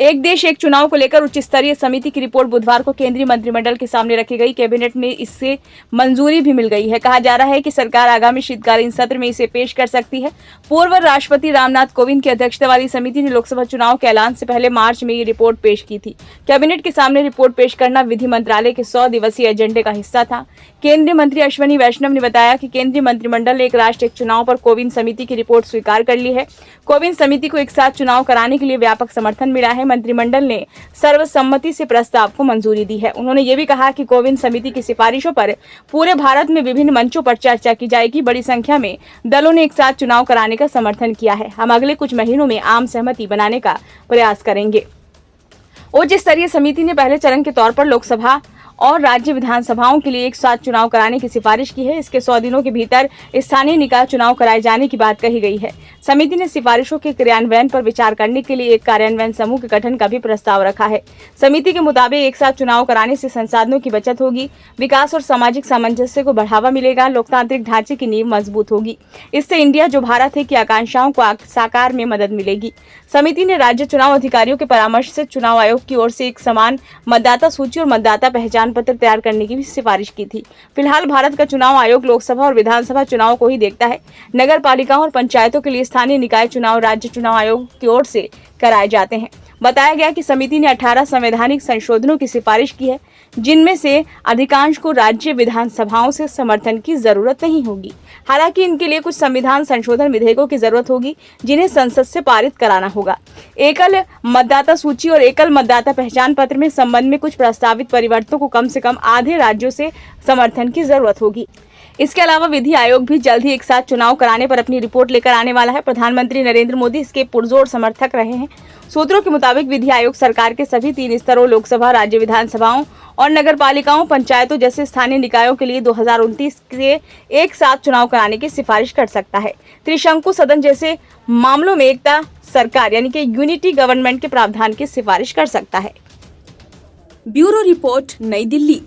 एक देश एक चुनाव को लेकर उच्च स्तरीय समिति की रिपोर्ट बुधवार को केंद्रीय मंत्रिमंडल के सामने रखी गई। कैबिनेट में इससे मंजूरी भी मिल गई है। कहा जा रहा है कि सरकार आगामी शीतकालीन सत्र में इसे पेश कर सकती है। पूर्व राष्ट्रपति रामनाथ कोविंद की अध्यक्षता वाली समिति ने लोकसभा चुनाव के ऐलान से पहले मार्च में ये रिपोर्ट पेश की थी। कैबिनेट के सामने रिपोर्ट पेश करना विधि मंत्रालय के 100 दिवसीय एजेंडे का हिस्सा था। केंद्रीय मंत्री अश्विनी वैष्णव ने बताया कि केंद्रीय मंत्रिमंडल ने एक राष्ट्र एक चुनाव पर कोविंद समिति की रिपोर्ट स्वीकार कर ली है। कोविंद समिति को एक साथ चुनाव कराने के लिए व्यापक समर्थन मिला है। मंत्रिमंडल ने सर्वसम्मति से प्रस्ताव को मंजूरी दी है। उन्होंने ये भी कहा कि कोविंद समिति की सिफारिशों पर पूरे भारत में विभिन्न मंचों पर चर्चा की जाएगी। बड़ी संख्या में दलों ने एक साथ चुनाव कराने का समर्थन किया है। हम अगले कुछ महीनों में आम सहमति बनाने का प्रयास करेंगे। उच्च स्तरीय समिति ने पहले चरण के तौर पर लोकसभा और राज्य विधानसभाओं के लिए एक साथ चुनाव कराने की सिफारिश की है। इसके 100 दिनों के भीतर स्थानीय निकाय चुनाव कराए जाने की बात कही गई है। समिति ने सिफारिशों के क्रियान्वयन पर विचार करने के लिए एक कार्यान्वयन समूह के गठन का भी प्रस्ताव रखा है। समिति के मुताबिक एक साथ चुनाव कराने से संसाधनों की बचत होगी, विकास और सामाजिक सामंजस्य को बढ़ावा मिलेगा, लोकतांत्रिक ढांचे की नींव मजबूत होगी। इससे इंडिया जो भारत है की आकांक्षाओं को साकार में मदद मिलेगी। समिति ने राज्य चुनाव अधिकारियों के परामर्श से चुनाव आयोग की ओर से एक समान मतदाता सूची और मतदाता पहचान पत्र तैयार करने की भी सिफारिश की थी। फिलहाल भारत का चुनाव आयोग लोकसभा और विधानसभा चुनाव को ही देखता है। नगर पालिकाओं और पंचायतों के लिए स्थानीय निकाय चुनाव राज्य चुनाव आयोग की ओर से कराए जाते हैं। बताया गया कि समिति ने 18 संवैधानिक संशोधनों की सिफारिश की है, जिनमें से अधिकांश को राज्य विधानसभाओं से समर्थन की जरूरत नहीं होगी। हालांकि इनके लिए कुछ संविधान संशोधन विधेयकों की जरूरत होगी, जिन्हें संसद से पारित कराना होगा। एकल मतदाता सूची और एकल मतदाता पहचान पत्र में संबंध में कुछ प्रस्तावित परिवर्तनों को कम से कम आधे राज्यों से समर्थन की जरूरत होगी। इसके अलावा विधि आयोग भी जल्द ही एक साथ चुनाव कराने पर अपनी रिपोर्ट लेकर आने वाला है। प्रधानमंत्री नरेंद्र मोदी इसके पुरजोर समर्थक रहे हैं। सूत्रों के मुताबिक विधि आयोग सरकार के सभी 3 स्तरों लोकसभा, राज्य विधानसभाओं और नगर पालिकाओं, पंचायतों जैसे स्थानीय निकायों के लिए 2029 के एक साथ चुनाव कराने की सिफारिश कर सकता है। त्रिशंकु सदन जैसे मामलों में एकता सरकार यानी कि यूनिटी गवर्नमेंट के प्रावधान की सिफारिश कर सकता है। ब्यूरो रिपोर्ट, नई दिल्ली।